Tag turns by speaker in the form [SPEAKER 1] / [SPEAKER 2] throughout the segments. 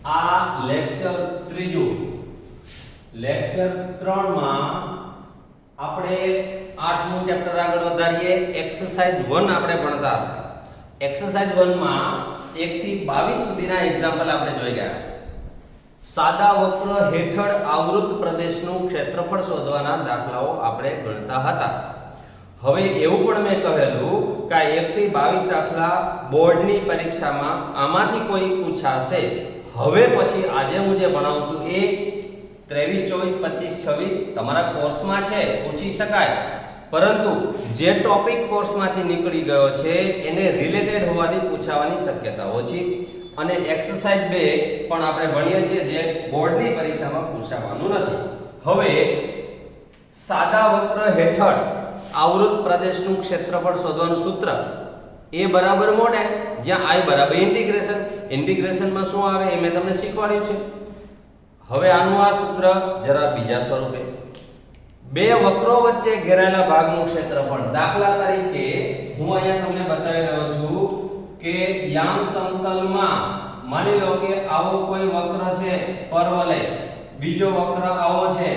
[SPEAKER 1] આ લેક્ચર ત્રીજું લેક્ચર 3 માં આપણે 8મું ચેપ્ટર આગળ વધારીએ. એક્સરસાઇઝ 1 આપણે ભણતા. એક્સરસાઇઝ 1 માં 1 થી 22 સુધીના એક્ઝામ્પલ આપણે જોઈ ગયા. સાદા વક્ર હેઠળ આવૃત પ્રદેશનું ક્ષેત્રફળ શોધવાના દાખલાઓ આપણે ગણતા હતા. હવે એવું પણ મેં કહેલું કે 1 થી 22 દાખલા બોર્ડની પરીક્ષામાં આમાંથી કોઈ પૂછાશે. હવે પછી આજે હું જે ભણાવું છું એ 23 24 25 26 તમારા કોર્સમાં છે, પૂછી શકાય, પરંતુ જે ટોપિક કોર્સમાંથી નીકળી ગયો છે એને રિલેટેડ હોવાથી પૂછાવાની શક્યતા ઓછી. અને એક્સરસાઇઝ 2 પણ આપણે ભણીએ છીએ જે બોર્ડની પરીક્ષામાં પૂછાવાનું નથી. હવે સાદા વક્ર હેઠળ આવૃત પ્રદેશનું ક્ષેત્રફળ શોધવાનું સૂત્ર a બરાબર મોડ n, જ્યાં i બરાબર ઇન્ટિગ્રેશન. ઇન્ટિગ્રેશનમાં શું આવે એ મેં તમને શીખવાડ્યું છે. હવે આનું આ સૂત્ર જરા બીજા સ્વરૂપે. બે વક્રો વચ્ચે ઘેરાયેલા ભાગનું ક્ષેત્રફળ. દાખલા તરીકે હું અહીંયા તમને બતાવી રહ્યો છું કે યામ સમતલમાં માની લો કે આવો કોઈ વક્ર છે પરવલય, બીજો વક્ર આવો છે,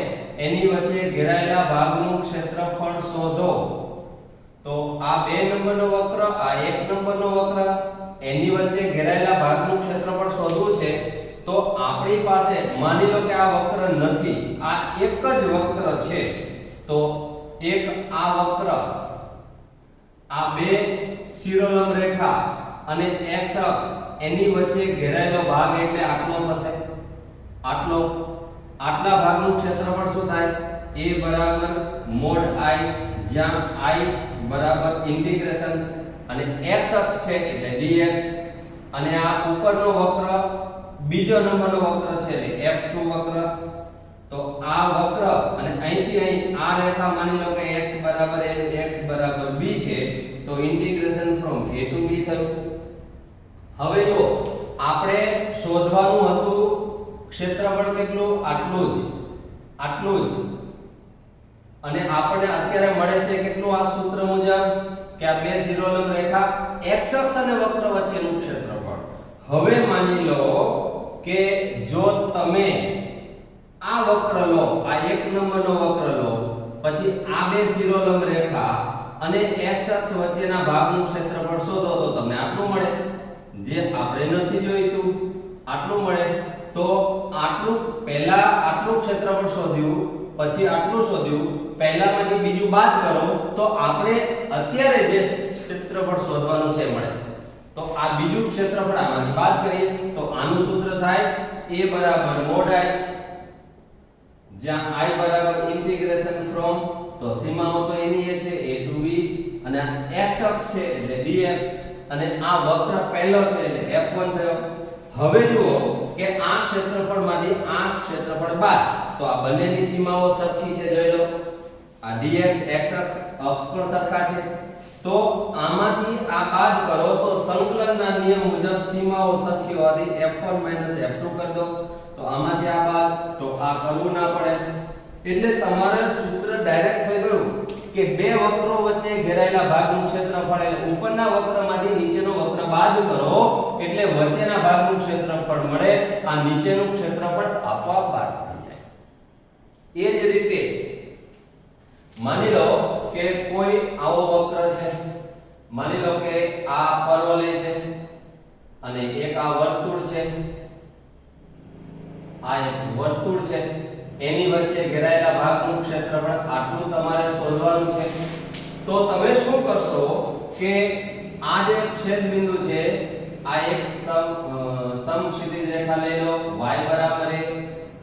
[SPEAKER 1] એની વચ્ચે ઘેરાયેલા ભાગનું ક્ષેત્રફળ શોધો. તો આ 2 નંબરનો વક્ર, આ 1 નંબરનો વક્ર, એની વચ્ચે ઘેરાયેલા ભાગનું ક્ષેત્રફળ શોધવું છે. તો આપણી પાસે માની લો કે આ વક્ર નથી, આ એક જ વક્ર છે. તો એક આ વક્ર, આ બે શિરોલંબ રેખા અને x અક્ષ એની વચ્ચે ઘેરાયેલો ભાગ એટલે આટલો થશે. આટલા ભાગનું ક્ષેત્રફળ શું થાય? a બરાબર મોડ i, જ્યાં i બરાબર ઇન્ટિગ્રેશન અને x અક્ષ છે એટલે dx. અને આ ઉપરનો વક્ર બીજો નંબરનો વક્ર છે એટલે f2 વક્ર. તો આ વક્ર અને અહીંથી અહીં આ રેખા માની લો કે x બરાબર l, x બરાબર b છે. તો integration from a to b થયું. હવે જો આપણે શોધવાનું હતું ક્ષેત્રફળ કેટલું? આટલું જ. અને આપણને અત્યારે મળે છે કેટલું? આ સૂત્ર મુજબ કે આ બે શિરોલંબ રેખા x અક્ષ અને વક્ર વચ્ચેનું ક્ષેત્રફળ. હવે માની લો કે જો તમે આ વક્ર લો, આ 1 નંબરનો વક્ર લો, પછી આ બે શિરોલંબ રેખા અને x અક્ષ વચ્ચેના ભાગનું ક્ષેત્રફળ શોધો તો તમને આટલું મળે, જે આપણે નથી જોઈતું. આટલું મળે. તો આટલું પહેલા આટલું ક્ષેત્રફળ શોધ્યું, પછી આટલું શોધ્યું, પહેલામાંથી બીજું બાદ કરો તો આપણે અત્યારે જે ક્ષેત્રફળ શોધવાનું છે મળે. તો આ બીજું ક્ષેત્રફળ આમાંથી બાદ કરીએ તો આનું સૂત્ર થાય a બરાબર મોડ i, જ્યાં i બરાબર ઇન્ટિગ્રેશન ફ્રોમ, તો સીમાઓ તો એની એ છે a to b, અને x અક્ષ છે એટલે dx, અને આ વક્ર પહેલો છે એટલે f1 થયો. હવે જુઓ કે આ ક્ષેત્રફળમાંથી આ ક્ષેત્રફળ બાદ, તો આ બંનેની સીમાઓ સરખી છે, જોઈ લો. આ dx x અક્ષ પણ સરખા છે. તો આમાંથી આ બાદ કરો તો સંકલનના નિયમ મુજબ સીમાઓ સરખી હોવાથી f1 f2 કરી દો. તો આમાંથી આ બાદ, તો આ કરવું ના પડે. એટલે તમારે સૂત્ર ડાયરેક્ટ થઈ ગયું કે બે વક્રો વચ્ચે ઘેરાયેલા ભાગનું ક્ષેત્રફળ એટલે ઉપરના વક્રમાંથી નીચેનો વક્ર બાદ કરો એટલે વચ્ચેના ભાગનું ક્ષેત્રફળ મળે. આ નીચેનું ક્ષેત્રફળ આપોઆપ બાદ થઈ જાય. એ જ રીતે માની લો કે કોઈ આવો વક્ર છે, માની લો કે આ પરવલય છે અને એક આ વર્તુળ છે, આ એક વર્તુળ છે, એની વચ્ચે ઘેરાયેલા ભાગનું ક્ષેત્રફળ આટલું તમારે શોધવાનું છે. તો તમે શું કરશો કે આ જે છેદ બિંદુ છે, આ એક સમક્ષિતિજ રેખા લઈ લો y બરાબર a,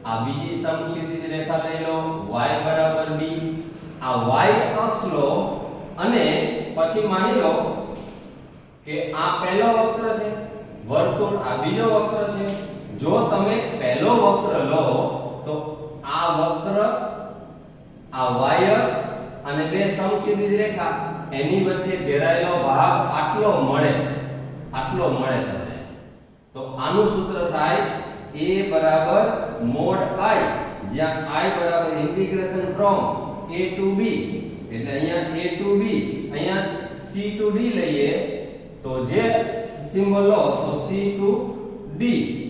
[SPEAKER 1] આ બીજી સમક્ષિતિજ રેખા લઈ લો y બરાબર b, આ y અક્ષ લો અને પછી માની લો કે આ પહેલો વક્ર છે વર્તુળ, આ બીજો વક્ર છે. જો તમે પહેલો વક્ર લો તો આ વક્ર, આ y અક્ષ અને બે સમક્ષિતિજ રેખા એની વચ્ચે ઘેરાયેલો ભાગ આટલો મળે તમને. તો આનું સૂત્ર થાય a બરાબર મોડ i, જ્યાં i બરાબર integration from a to b, એટલે અહીંયા a to b, અહીંયા c to d લઈએ તો જે સિમ્બોલ લો તો c to d d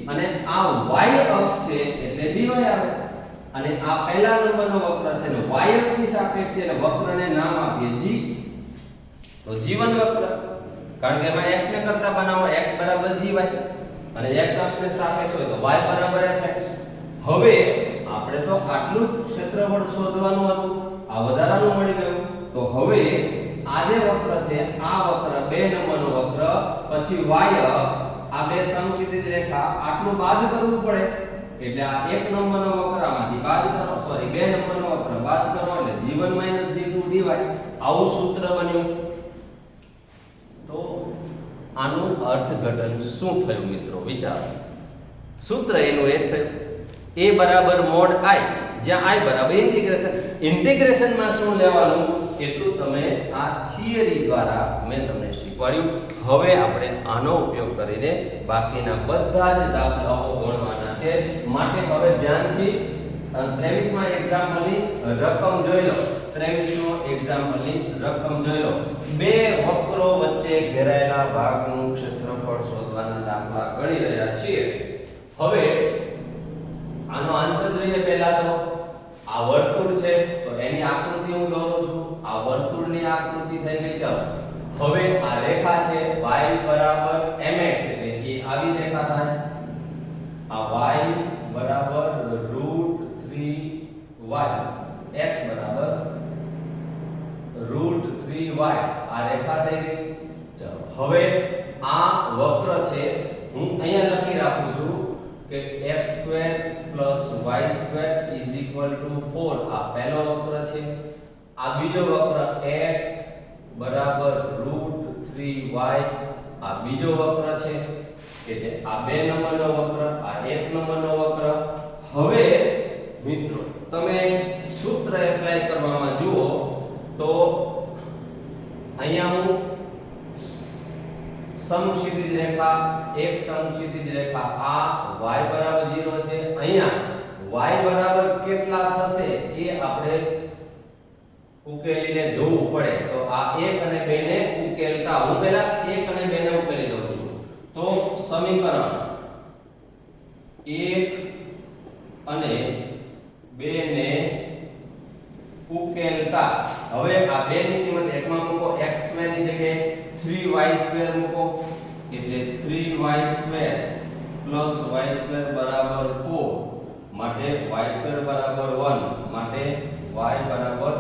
[SPEAKER 1] અને આ y અક્ષ છે એટલે dy આવે અને આ પહેલા નંબરનો વક્ર છે ને y અક્ષની સાપેક્ષે એટલે વક્રને નામ આપીએ g તો જીવન વક્ર કારણ કે એમાં x ને કરતા બનાવો x = gy અને x અક્ષને સાપેક્ષ હોય તો y = fx હવે આપણે તો આટલું ક્ષેત્રફળ શોધવાનું હતું આ વધારાનું મળી ગયું તો હવે આ જે વક્ર છે આ વક્ર બે નંબરનો વક્ર પછી y અક્ષ આ બે સમક્ષિતિજ રેખા આટલું બાદ કરવું પડે એટલે આ એક નંબરનો વક્રમાંથી બાદ કરો સોરી બે નંબરનો વક્ર બાદ કરો એટલે g1 - g2 dy આવું સૂત્ર બન્યું તો આનું અર્થઘટન શું થયું મિત્રો વિચારો સૂત્ર એનું એ થયું a બરાબર mod i જ્યાં i બરાબર ઇન્ટિગ્રેશન માં શું લેવાનું એટલું તમે આ થિયરી દ્વારા મેં તમને શીખવાડ્યું હવે આપણે આનો ઉપયોગ કરીને બાકીના બધા જ દાખલાઓ ગણવાના છે માટે હવે ધ્યાનથી 23માં એક્ઝામ્પલની રકમ જોઈ લો 23નો એક્ઝામ્પલની રકમ જોઈ લો બે વક્રો વચ્ચે ઘેરાયેલા ભાગનું ક્ષેત્રફળ શોધવાના દાખલા ગણી રહ્યા છીએ હવે આનો આન્સર જોઈએ પહેલા તો આ વર્તુળ છે તો એની આકૃતિ હું દોરું છું આ વર્તુળની આકૃતિ થઈ ગઈ ચાલો હવે આ રેખા છે y બરાબર mx એટલે એ આવી રેખા થાય આ y બરાબર √3y x બરાબર √3y આ રેખા થઈ ગઈ ચાલો હવે આ વક્ર છે હું અહીંયા લખી રાખું છું કે x² + y² = 4 આ પહેલો વક્ર છે આ બીજો વક્ર x બરાબર √3y આ બીજો વક્ર છે કે જે આ બે નંબરનો વક્ર આ એક નંબરનો વક્ર હવે મિત્રો તમે સૂત્ર એપ્લાય કરવામાં જુઓ તો અહીંયા હું સમક્ષિતિજ રેખા એક સમક્ષિતિજ રેખા આ y બરાબર 0 છે અહીંયા y બરાબર કેટલા થશે એ આપણે ઉકેલીને જોવું પડે તો આ 1 અને 2 ને ઉકેલતા હું પહેલા 1 અને 2 ને ઉકેલી દઉં છું તો સમીકરણ 1 અને 2 ને ઉકેલતા હવે આ બે ની કિંમત એકમાં મૂકો x² ની જગ્યાએ 3y² મૂકો એટલે 3y² + y² બરાબર 4 માટે y² બરાબર 1 માટે y બરાબર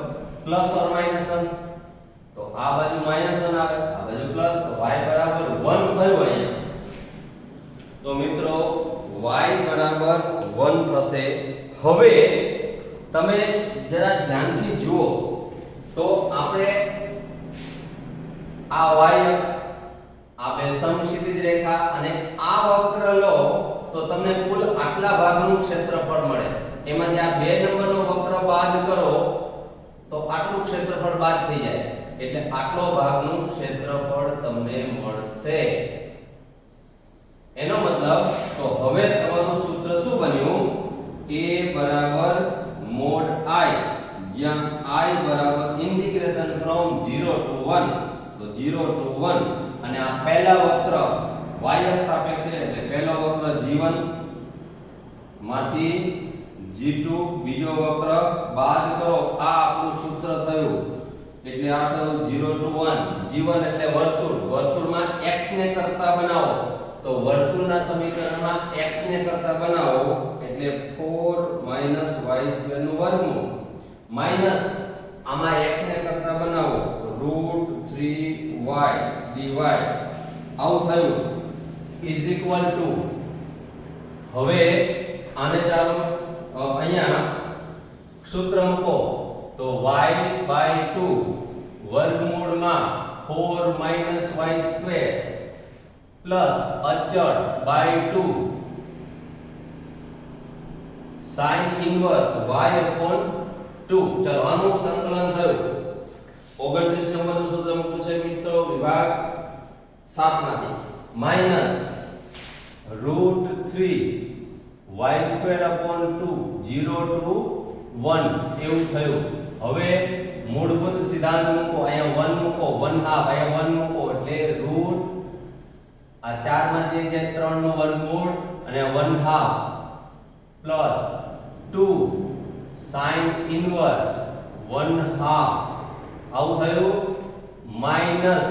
[SPEAKER 1] પ્લસ ઓર માઈનસ 1 તો આ બાજુ -1 આવે આ બાજુ પ્લસ તો y બરાબર 1 થયું અહીંયા તો મિત્રો y બરાબર 1 થશે હવે તમે જરા ધ્યાનથી જુઓ તો આપણે આ y અક્ષ આ બે સમક્ષિતિજ રેખા અને આ વક્ર લો તો તમને કુલ આટલા ભાગનું ક્ષેત્રફળ મળે એમાંથી આ બે નંબરનો વક્ર બાદ કરો તો આટલું ક્ષેત્રફળ બાદ થઈ જાય એટલે આટલો ભાગનું ક્ષેત્રફળ તમને મળશે એનો મતલબ તો હવે તમારું સૂત્ર શું બન્યું a બરાબર mod i જ્યાં i બરાબર ઇન્ટિગ્રેશન ફ્રોમ 0 to 1 તો 0 to 1 અને આ પહેલા વક્ર y અક્ષ સાપેક્ષે એટલે પહેલો વક્ર g1 માંથી g2 બીજો વક્ર બાદ કરો આ આપણું સૂત્ર થયું એટલે આ થયું 0 to 1 g1 એટલે વર્તુળ વર્તુળમાં x ને કરતા બનાવો તો વર્તુળના સમીકરણમાં x ને કરતા બનાવો એટલે 4 - y² નું વર્ગમૂળ માઈનસ આમાં x ને કરતા બનાવો √3y dy આવું થયું = હવે આને ચાલો અહીંયા સૂત્ર મૂકો તો y/2 વર્ગમૂળમાં 4 - y² પ્લસ અચળ / 2 sin ઇન્વર્સ y/2 ચલો આનું સંકલન થયું 29 નંબરનું સૂત્ર મૂક્યું છે મિત્રો વિભાગ 7 માંથી માઈનસ √3 y²/2 0 to 1 એવું થયું હવે મૂળભૂત સિદ્ધાંત મૂકો અહીંયા 1 મૂકો 1/2 અહીંયા 1 મૂકો એટલે √ આ 4 માંથી એક જાય 3 નું વર્ગમૂળ અને 1/2 પ્લસ 2 sin ઇન્વર્સ 1/2 આવું થયું માઈનસ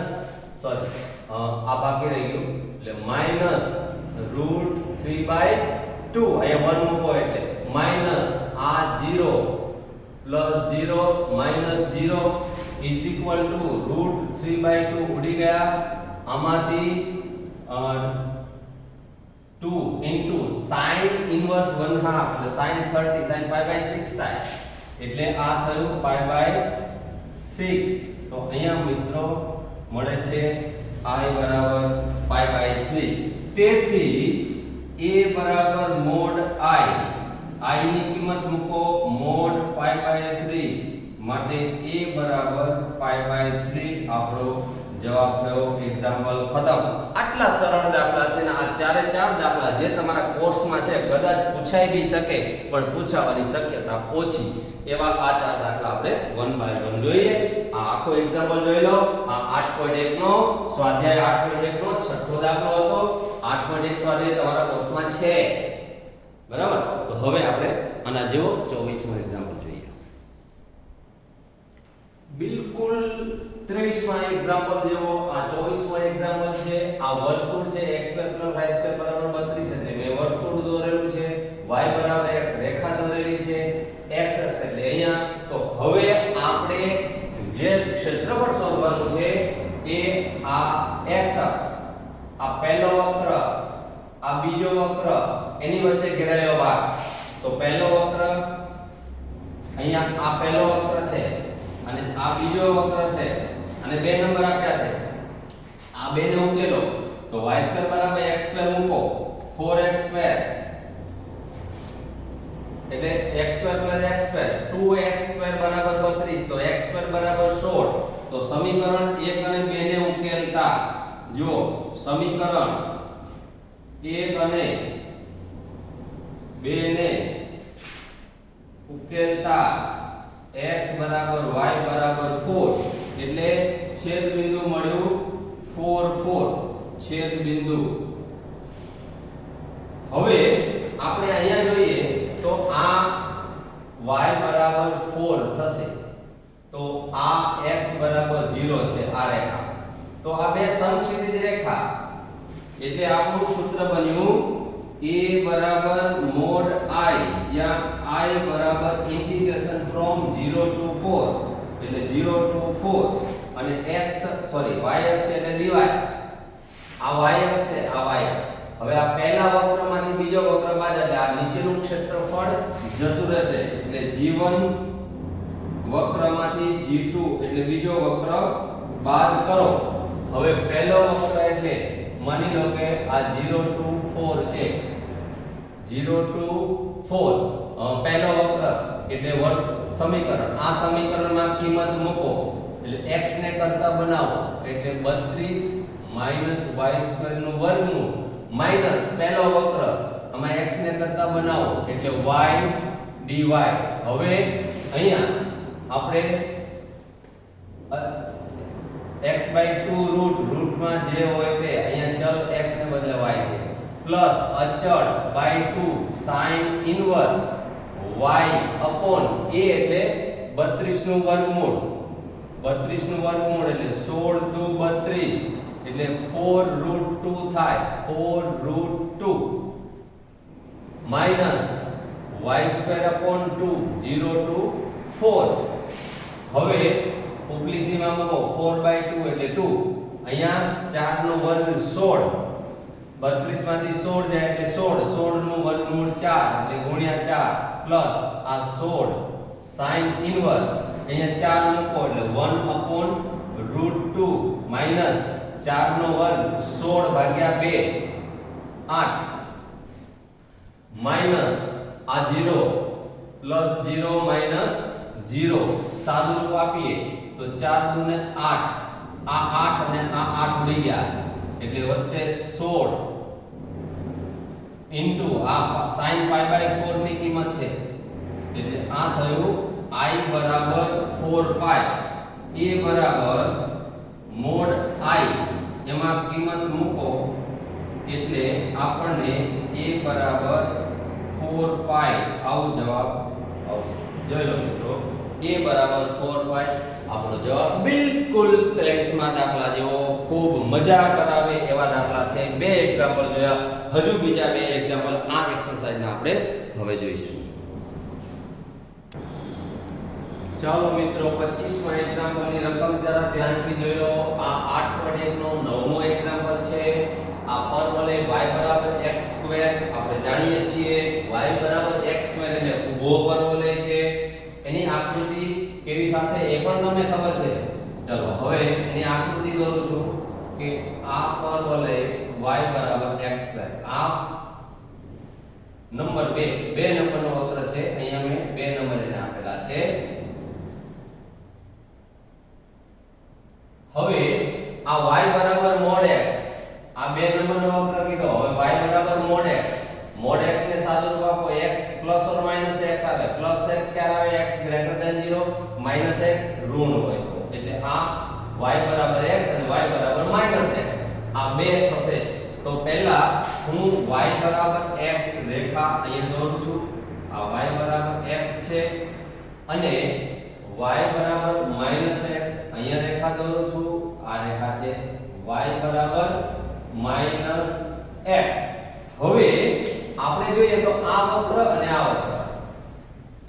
[SPEAKER 1] આ બાકી રહી ગયું એટલે માઈનસ √3/2 અહીંયા 1 મૂકો એટલે માઈનસ આ 0 plus 0 minus 0 is equal to √3/2 ઉડી ગયા આમાંથી 2 ઇન્ટુ sin ઇન્વર્સ 1/2 એટલે sin 30 sin π/6 થાય એટલે આ થયું π/6 તો અહીંયા મિત્રો મળે છે I બરાબર π/3 તેથી a બરાબર mod I ની કિંમત મૂકો mod π/3 માટે a બરાબર π/3 આપણો જવાબ થયો એક્ઝામ્પલ ખતમ આટલા સરળ દાખલા છે ને આ ચારે ચાર દાખલા જે તમારા કોર્સમાં છે કદાચ પૂછાઈ બી શકે પણ પૂછાવાની શક્યતા ઓછી એવા આ ચાર દાખલા આપણે 1 બાય 1 જોઈએ આ આખો એક્ઝામ્પલ જોઈ લો આ 8.1 નો સ્વાધ્યાય 8.1 નો છઠ્ઠો દાખલો હતો 8.1 સ્વાધ્યાય તમારા કોર્સમાં છે બરાબર તો હવે આપણે આના જેવો 24મો એક્ઝામ્પલ જોઈએ બિલકુલ 23માં એક્ઝામ્પલ જેવો આ 24મો એક્ઝામ્પલ છે આ વર્તુળ છે x2 + y2 બરાબર 32 એટલે મેં વર્તુળ દોરેલું છે y બરાબર x રેખા દોરેલી છે x અક્ષ એટલે અહીંયા તો હવે આપણે જે ક્ષેત્રફળ શોધવાનું છે એ આ x અક્ષ આ પહેલો વક્ર આ બીજો વક્ર એની વચ્ચે ઘેરાયેલો ભાગ તો પહેલો વક્ર અહીંયા આ પહેલો વક્ર છે અને આ બીજો વક્ર છે અને બે નંબર આપ્યા છે આ બેને ઉકેલો તો y2 બરાબર x2 મૂકો 4x2 એટલે x2 + x2 2x2 બરાબર 32 તો x2 બરાબર 16 તો સમીકરણ 1 અને 2 ને ઉકેલતા જો સમીકરણ 1 અને 2 ને ઉકેલતા x બરાબર y બરાબર 4 એટલે છેદ બિંદુ મળ્યું 4 4 છેદ બિંદુ હવે આપણે અહીંયા જોઈએ તો આ y બરાબર 4 થશે તો આ x બરાબર 0 છે આ રેખા તો આ બે સમક્ષિતિજ રેખા એટલે આપણું સૂત્ર બન્યું a બરાબર mod I જ્યાં I બરાબર ઇન્ટિગ્રેશન ફ્રોમ 0 to 4 એટલે 0 to 4 અને x સોરી y અક્ષ એટલે dy આ y અક્ષ છે આ y અક્ષ હવે આ પહેલા વક્રમાંથી બીજો વક્ર બાદ એટલે આ નીચેનું ક્ષેત્રફળ જતું રહેશે એટલે g1 વક્રમાંથી g2 એટલે બીજો વક્ર બાદ કરો હવે પહેલો વક્ર એટલે માની લો કે આ 0 to 4 છે 0 to 4 પહેલો વક્ર એટલે સમીકરણ આ સમીકરણમાં કિંમત મૂકો એટલે x ને કરતા બનાવો એટલે 32 y² નું વર્ગમૂળ માઈનસ પહેલો વક્ર આમાં x ને કરતા બનાવો એટલે y dy હવે અહીંયા આપણે x/2 રૂટમાં જે હોય તે અહીંયા ચલ x ને બદલે y છે પ્લસ અચળ / 2 sin inverse y upon a એટલે 32 નું વર્ગમૂળ 32 નું વર્ગમૂળ એટલે 16 * 32 એટલે 4√2 થાય 4√2 માઈનસ y²/2 0 to 4 હવે ઉપલી સીમા મૂકો 4/2 એટલે 2 અહીંયા 4 નો વર્ગ 16 32 માંથી 16 જાય એટલે 16 16 નું વર્ગમૂળ 4 એટલે ગુણ્યા 4 પ્લસ આ 16 sin ઇન્વર્સ અહીંયા 4 મૂકો એટલે 1/√2 માઈનસ 4 નો વર્ગ 16 ભાગ્યા 2 8 માઈનસ આ 0 પ્લસ 0 માઈનસ 0 સાદું રૂપ આપીએ તો 4 * 2 = 8 આ 8 અને આ 8 ઉડી ગયા એટલે વધશે 16 ઇન્ટુ આ sin π/4 ની કિંમત છે એટલે આ થયું I બરાબર 4π a બરાબર mod I એમાં કિંમત મૂકો એટલે આપણને a બરાબર 4 પાઈ આવો જવાબ આવશે. જોઈ લો મિત્રો, a બરાબર 4 પાઈ આપણો જવાબ બિલકુલ 23 માં દાખલા જેવો ખૂબ મજા કરાવે એવા દાખલા છે. બે એક્ઝામ્પલ જોયા, હજુ બીજા બે એક્ઝામ્પલ આ એક્સરસાઇઝના આપણે હવે જોઈશું. ચાલો મિત્રો, 25મા એક્ઝામ્પલની રકમ જરા ધ્યાનથી જોઈ લો. આ 8.1 નો 9મો એક્ઝામ્પલ છે. આ પર વલય y બરાબર x2 આપણે જાણીએ છીએ y બરાબર x2 એટલે ઊભો પર વલય છે. એની આકૃતિ કેવી થશે એ પણ તમને ખબર છે. ચલો હવે એની આકૃતિ દોરું છું કે આ પર વલય y બરાબર x2, આ નંબર 2 નંબરનો વક્ર છે. અહીંયા મેં 2 નંબર એને આપેલા છે. હવે આ y બરાબર mod x, આ 2 નંબરનો વક્ર કીધો. હવે y બરાબર mod x, mod x ને સાદું રૂપ આપો x plus or minus x આવે. પ્લસ x ક્યારે આવે? x greater than 0, minus x ઋણ હોય તો. એટલે આ y બરાબર x અને y બરાબર માઈનસ x આ બે થશે. તો પહેલા હું y બરાબર x રેખા અહીંયા દોરું છું. આ y બરાબર x છે અને y બરાબર માઈનસ x અહીંયા રેખા દોરું છું. આ રેખા છે y બરાબર માઈનસ x. હવે આપણે જોઈએ તો આ વક્ર અને આ વક્ર,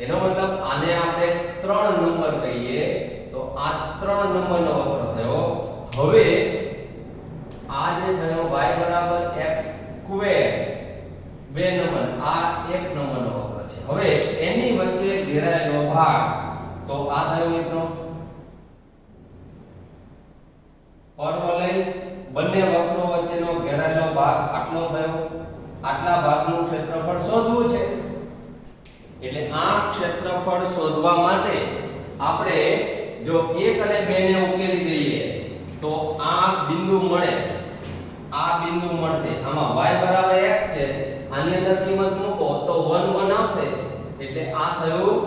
[SPEAKER 1] એનો મતલબ આને આપણે 3 નંબર કહીએ તો આ 3 નંબરનો વક્ર થયો. હવે આ જે થયો y બરાબર x સ્ક્વેર 2 નંબર, આ 1 નંબરનો વક્ર છે. હવે એની વચ્ચે ઘેરાયેલો ભાગ તો આ થયો મિત્રો પરવલય. બંને વક્રો વચ્ચેનો ઘેરાયેલો ભાગ આટલો થયો. આટલા ભાગનું ક્ષેત્રફળ શોધવું છે. એટલે આ ક્ષેત્રફળ શોધવા માટે આપણે જો 1 અને 2 ને ઉકેલી દઈએ તો આ બિંદુ મળે, આ બિંદુ મળશે. આમાં y બરાબર x છે, આની અંદર કિંમત મૂકો તો 1 1 આવશે. એટલે આ થયું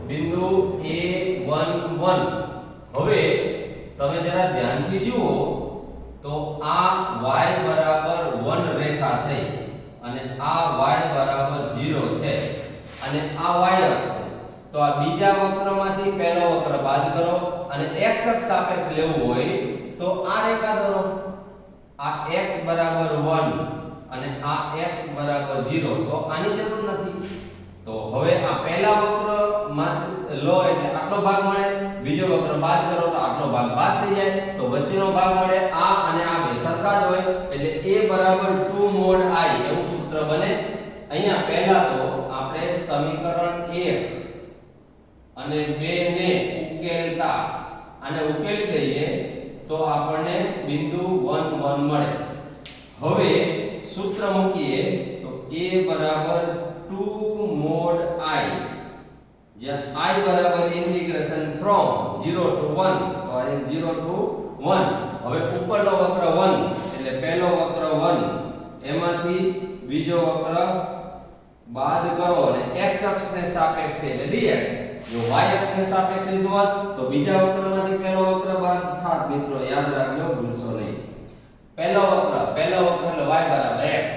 [SPEAKER 1] બિંદુ a1 1. હવે તમે જરા ધ્યાનથી જુઓ તો આ y બરાબર 1 રેખા થઈ અને આ y બરાબર 0 છે અને આ y અક્ષ છે. તો આ બીજા વક્રમાંથી પહેલો વક્ર બાદ કરો અને x અક્ષ સાપેક્ષ લેવું હોય તો આ રેખા દોરો. આ x બરાબર 1 અને આ x બરાબર 0, તો આની જરૂર નથી. તો હવે આ પહેલા વક્રમાંથી લો એટલે આટલો ભાગ મળે, બીજો વક્ર બાદ કરો તો આટલો ભાગ બાદ થઈ જાય, તો વચ્ચેનો ભાગ મળે. આ અને આ બે સરખા જ હોય એટલે a બરાબર 2 mod I એવું સૂત્ર બને. અહીંયા પહેલા તો આપણે સમીકરણ 1 અને 2 ને ઉકેલતા આને ઉકેલી દઈએ તો આપણને બિંદુ 1 1 મળે. હવે સૂત્ર મૂકીએ તો a બરાબર 2 mod I, જ્યાં I બરાબર ઇન્ટિગ્રેશન ફ્રોમ 0 to 1, તો આ 0 to 1. હવે ઉપરનો વક્ર 1 એટલે પહેલો વક્ર 1, એમાંથી બીજો વક્ર બાદ કરો અને x અક્ષને સાપેક્ષે એટલે dx. જો y અક્ષને સાપેક્ષે લીધું હોત તો બીજા વક્રમાંથી પહેલો વક્ર બાદ થાત. મિત્રો યાદ રાખજો, ભૂલશો નહીં. પહેલો વક્ર એટલે y બરાબર x,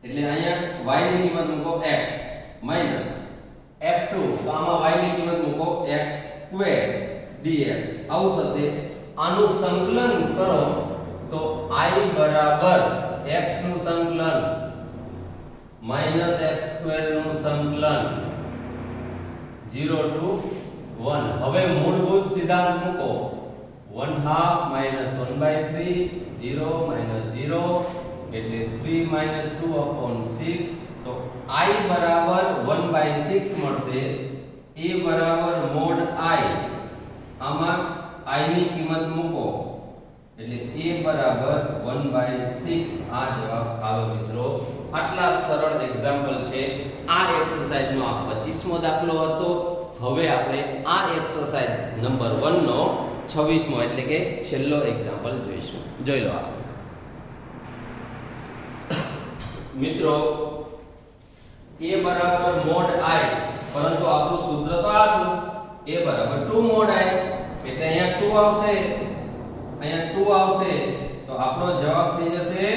[SPEAKER 1] એટલે અહીંયા y ની કિંમત મૂકો x માઈનસ f2, તો આમાં y ની કિંમત મૂકો x સ્ક્વેર dx. આવું થશે. આનું સંકલન કરો તો I બરાબર x નું સંકલન માઈનસ x સ્ક્વેર નું સંકલન 0 to 1. હવે મૂળભૂત સિદ્ધાંત મૂકો 1/2 માઈનસ 1/3, 0 માઈનસ 0 એટલે 3 માઈનસ 2/6. તો I બરાબર 1/6 મળશે. a બરાબર mod I, આમાં I ની કિંમત મૂકો એટલે a બરાબર 1/6 આ જવાબ આવે મિત્રો. આટલા સરળ એક્ઝામ્પલ છે. આ એક્સરસાઇઝનો આ 25મો દાખલો હતો. હવે આપણે આ એક્સરસાઇઝ નંબર 1 નો 26મો એટલે કે છેલ્લો એક્ઝામ્પલ જોઈશું. જોઈ લો. મિત્રો a બરાબર mod I, પરંતુ આપણું સૂત્ર તો આ હતું a બરાબર 2 mod I, એટલે અહીંયા 2 આવશે, અહીંયા 2 આવશે, તો આપણો જવાબ થઈ જશે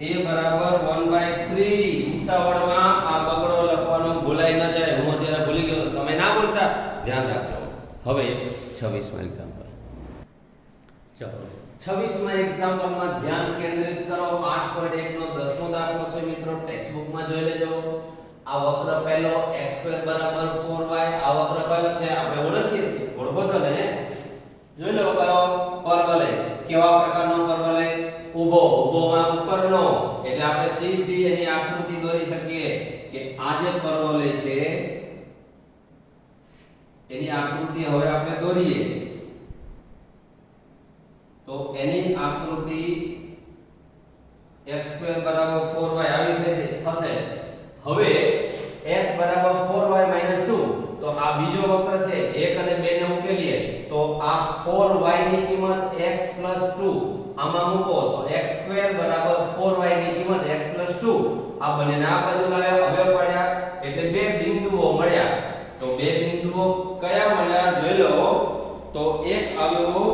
[SPEAKER 1] a બરાબર 1/3 ઉતાવળમાં આ બગડો લખવાનો ભૂલાઈ ન જાય હું અત્યારે ભૂલી ગયો તમે ના ભૂલતા ધ્યાન રાખજો હવે 26માં એક્ઝામ્પલ ચલો 26માં એક્ઝામ્પલમાં ધ્યાન કેન્દ્રિત કરો 8.1 નો 10મો દાખલો છે મિત્રો ટેક્સ્ટબુકમાં જોઈ લેજો આ વક્ર પહેલો x² બરાબર 4y આ વક્ર કયો છે આપણે ઓળખીએ છીએ ઓળખો છો ને જોઈ લો કયો પરવલય કેવા પ્રકારનો પરવલય ઊભોમાં ઉપરનો એટલે આપણે સીધી એની આકૃતિ દોરી શકીએ કે આ જે પરવલય છે એની આકૃતિ હવે આપણે દોરીએ તો એની આકૃતિ x² બરાબર 4y આવી થશે હવે x બરાબર 4y - 2 તો આ બીજો વક્ર છે 1 અને 2 ને ઉકેલીએ તો આ 4y ની કિંમત x + 2 આમાં મૂકો તો x² બરાબર 4y ની કિંમત x + 2 આ બંનેને આ બાજુ લાવ્યા હવે પડ્યા એટલે બે બિંદુઓ મળ્યા તો બે બિંદુઓ કયા મળ્યા જોઈ લો તો એક આવ્યો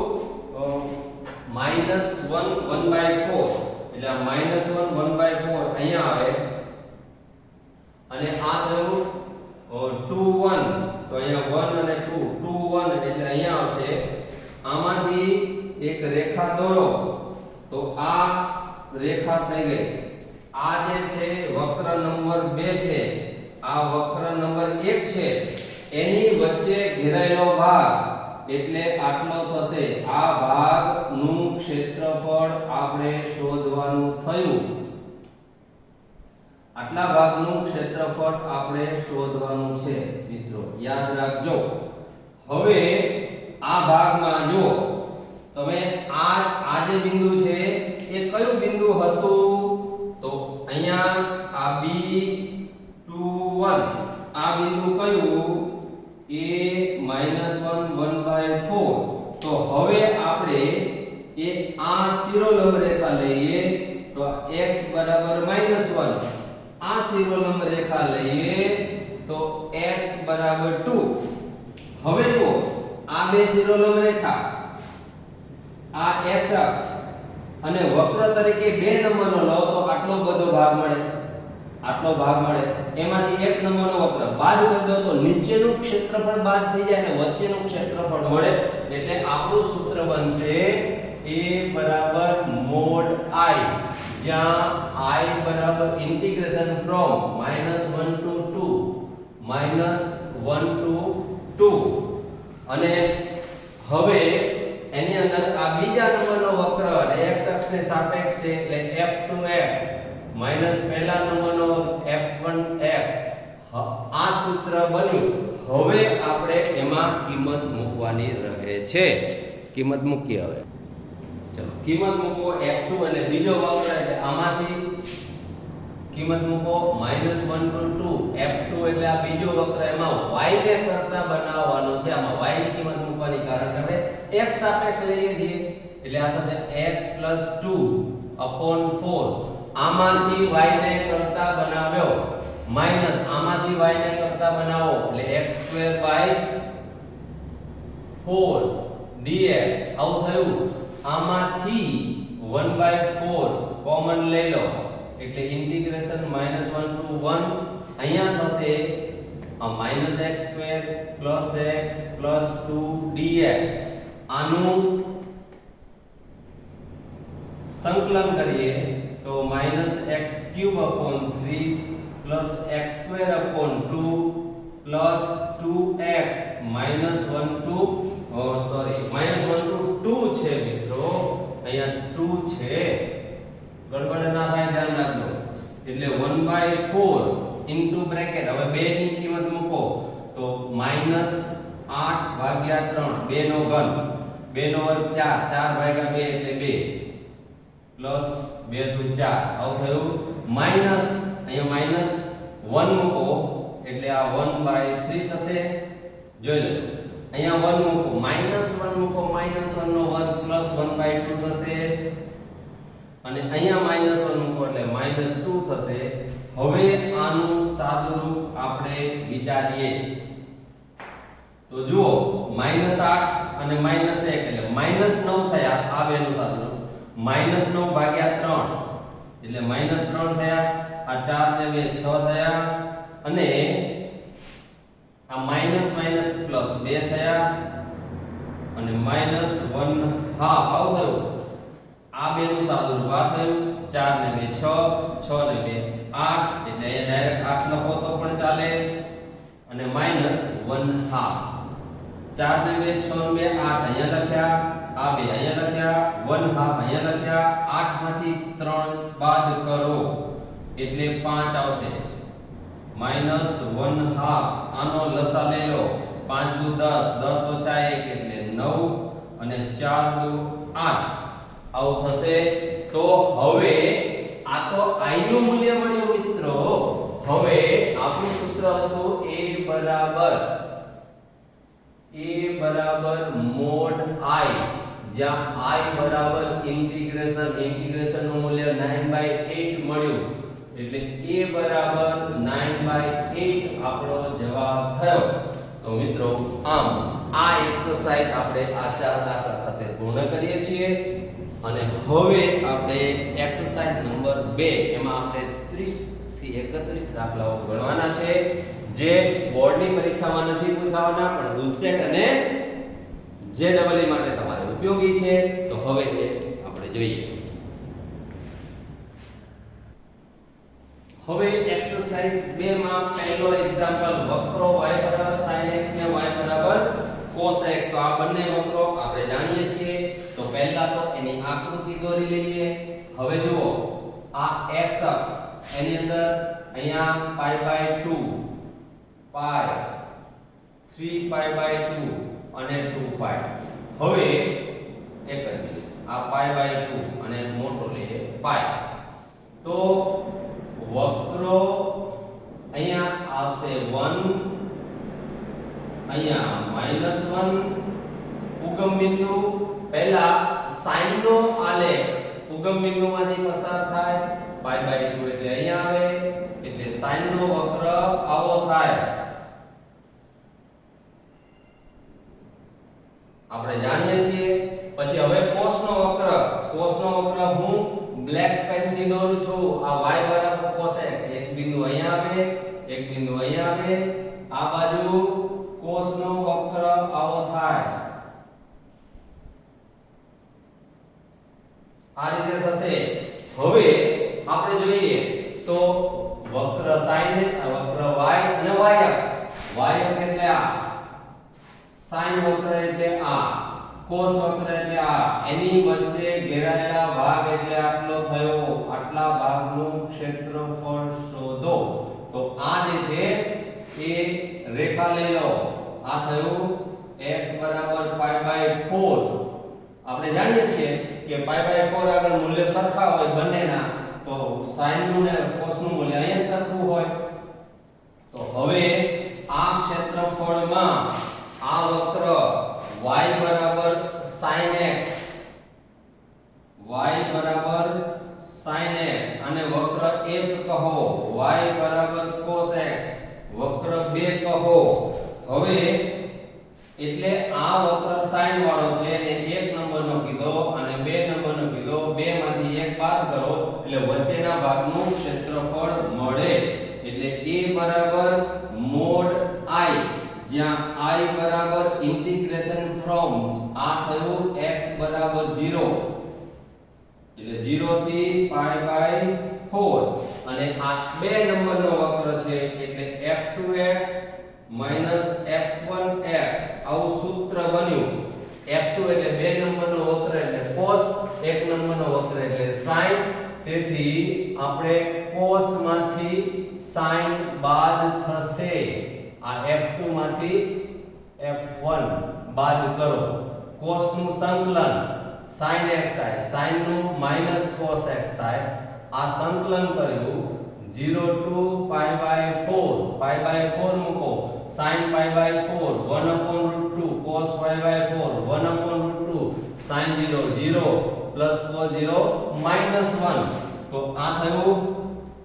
[SPEAKER 1] -1 1/4 એટલે આ -1 1/4 અહીંયા આવે અને આ થયું 2 1 તો અહીંયા 1 અને 2 2 1 એટલે અહીંયા આવશે આમાંથી એક રેખા દોરો તો આ રેખા થઈ ગઈ આ જે છે વક્ર નંબર 2 છે આ વક્ર નંબર 1 છે એની વચ્ચે ઘેરાયેલો ભાગ એટલે આટલો થશે આ ભાગનું ક્ષેત્રફળ આપણે શોધવાનું થયું આટલા ભાગનું ક્ષેત્રફળ આપણે શોધવાનું છે મિત્રો યાદ રાખજો હવે આ ભાગમાં જો તમે આ જે બિંદુ છે એ કયું બિંદુ હતું તો અહીંયા આ B21 આ બિંદુ કયું a -1 1/4 તો હવે આપણે એ આ શિરોલંબ રેખા લઈએ તો x બરાબર -1 આ શિરોલંબ રેખા લઈએ તો x બરાબર 2 હવે જુઓ આ બે શિરોલંબ રેખા આ x અક્ષ અને વક્ર તરીકે 2 નંબરનો લો તો આટલો બધો ભાગ મળે એમાંથી 1 નંબરનો વક્ર બાદ કરી દો તો નીચેનું ક્ષેત્રફળ બાદ થઈ જાય અને વચ્ચેનું ક્ષેત્રફળ મળે એટલે આપણું સૂત્ર બનશે a બરાબર mod I જ્યાં I બરાબર ઇન્ટિગ્રેશન ફ્રોમ -1 to 2 -1 to 2 અને હવે એની અંદર આ બીજા નંબરનો વક્ર x અક્ષને સાપેક્ષ છે એટલે f2x માઈનસ પહેલા નંબરનો f1f આ સૂત્ર બન્યું હવે આપણે એમાં કિંમત મૂકવાની રહે છે કિંમત મૂકી હવે ચલો કિંમત મૂકો f2 એટલે બીજો વક્ર એટલે આમાંથી કિંમત મૂકો -1 to 2 f2 એટલે આ બીજો વક્ર એમાં y ને કરતા બનાવવાનો છે આમાં y ની કિંમત મૂકવાની કારણ કે આપણે x સાપેક્ષ લઈએ છીએ એટલે આ થશે x + 2/4 આમાંથી y ને કરતા બનાવ્યો માઈનસ આમાંથી y ને કરતા બનાવો એટલે x²/4 dx આવું થયું આમાંથી 1/4 કોમન લઈ લો એટલે ઇન્ટિગ્રેશન -1 to 1 અહીંયા થશે આ -x² + x + 2 dx આનું સંકલન કરીએ તો -x³/3 + x²/2 + 2x -1 to 2 છે મિત્રો અહીંયા 2 છે ગડબડ ના થાય ધ્યાન રાખજો એટલે 1/4 ઇન્ટુ બ્રેકેટ હવે 2 ની કિંમત મૂકો તો -8/3 2 નો ઘન 2 નો વર્ગ 4 4/2 એટલે 2 + 2 * 4 આવું થયું માઈનસ અહીંયા -1 મૂકો એટલે આ 1/3 થશે જોઈ લો અહીંયા 1 મૂકો -1 મૂકો -1 નો વર્ગ +1/2 થશે અને અહીંયા -1 મૂકો એટલે -2 થશે હવે આનું સાદુરૂપ આપણે વિચારીએ તો જુઓ -8 અને -1 એટલે -9 થયા આ બેનું સાદુરૂપ -9/3 એટલે -3 થયા, આ 4 ને 2 6 થયા, અને આ માઈનસ માઈનસ પ્લસ 2 થયા, અને -1/2 આવું થયું. આ બે નું સાદુરૂપ આ થયું. 4 ને 2 6, 6 ને 2 8, એટલે અહીંયા ડાયરેક્ટ 8 લખો તો પણ ચાલે, અને -1/2. 4 ને 2 6 ને 2 8 અહીંયા લખ્યા, આ બે અહીંયા લખ્યા, 1/2 અહીંયા લખ્યા. 8 માંથી 3 બાદ કરો એટલે 5 આવશે. -1/2 આનો લસા લઈ લો. 5 દુ 10, 10 ઓછા 1 એટલે 9, અને 4 દુ 8 આવું થશે. તો હવે આ તો I નું મૂલ્ય મળ્યું મિત્રો. હવે આપણું સૂત્ર હતું A mod I, જ્યાં I બરાબર ઇન્ટિગ્રેશન નું મૂલ્ય 9/8 મળ્યું, એટલે A બરાબર 9/8 આપણો જવાબ થયો. તો મિત્રો આમ આ એક્સરસાઇઝ આપણે આ 4 દાખલા સાથે પૂર્ણ કરીએ છીએ. અને હવે આપણે એક્સરસાઇઝ નંબર 2 એમાં આપણે 30 થી 31 દાખલાઓ ગણવાના છે, જે બોર્ડની પરીક્ષામાં નથી પૂછાવાના, પણ ગુજસેટ અને JEE માટે તમારે ઉપયોગી છે. તો હવે એ આપણે જોઈએ. હવે એક્સરસાઇઝ 2 માં પહેલો એક્ઝામ્પલ, વક્રો y sin x ને y cos x. તો આ બંને વક્રો આપણે જાણીએ છીએ. તો પહેલા તો એની આકૃતિ દોરી લઈએ. હવે જુઓ, આ x અક્ષ, એની અંદર અહીંયા π/2, π, 3π/2 અને 2π. હવે એક જ મિનિટ, આ π/2 અને મોટો લઈએ π. તો વક્રો અહીંયા આવશે 1, અહીંયા -1. ઉગમ બિંદુ પહેલા sin નો આલેખ ઉગમ બિંદુમાંથી પસાર થાય, π/2 એટલે અહીંયા આવે, એટલે sin નો વક્ર આવો થાય. આપણે જાણીએ છીએ. પછી હવે cos નો વક્ર હું બ્લેક પેન થી દોરું છું. આ y બરાબર cos x, એક બિંદુ અહીંયા આવે, એક બિંદુ અહીંયા આવે. આ બાજુ cos નો વક્ર આવો થાય. આ રીતે થશે. હવે આપણે જોઈએ તો વક્ર sin, વક્ર y અને y અક્ષ એટલે આ, sin વક્ર એટલે આ, cos વક્ર એટલે આ. એની વચ્ચે ઘેરાયેલા ભાગ એટલે આટલો થયો. આટલા ભાગનું ક્ષેત્રફળ શોધો. તો આ જે છે એ રેખા લઈ લો. આ થયું x π/4. આપણે જાણીએ છીએ કે π/4 આગળ મૂલ્ય સરખા હોય બંનેના, તો sin નું ને cos નું મૂલ્ય અહીંયા સરખું હોય. તો હવે આ ક્ષેત્રફળમાં આ વક્ર y sin x, sin x, અને વક્ર 1 કહો, y cos x, વક્ર 2 કહો. હવે એટલે આ વક્ર sin વાળો છે, અને 1 નંબરનો કીધો અને 2 નંબરનો કીધો. 2 માંથી 1 બાદ કરો એટલે વચ્ચેના ભાગનું ક્ષેત્રફળ મળે. એટલે A mod I, જ્યાં I ઇન્ટિગ્રેશન ફ્રોમ, આ થયું x 0, એટલે 0 થી π/4. અને આ 2 નંબરનો વક્ર છે, એટલે f2x f1x આવું સૂત્ર બન્યું. f2 એટલે 2 નંબરનો વક્ર એટલે cos, 1 નંબરનો વક્ર એટલે sin. તેથી આપણે cos માંથી sin બાદ થશે. આ f2 માંથી f1 બાદ કરો. cos નું સંકલન sin x થાય, sin નું cos x થાય. આ સંકલન કર્યું 0 to π/4 મૂકો. sin π/4 1/√2 cos π/4 1/√2 sin 0 0 plus cos 0 -1. તો આ થયું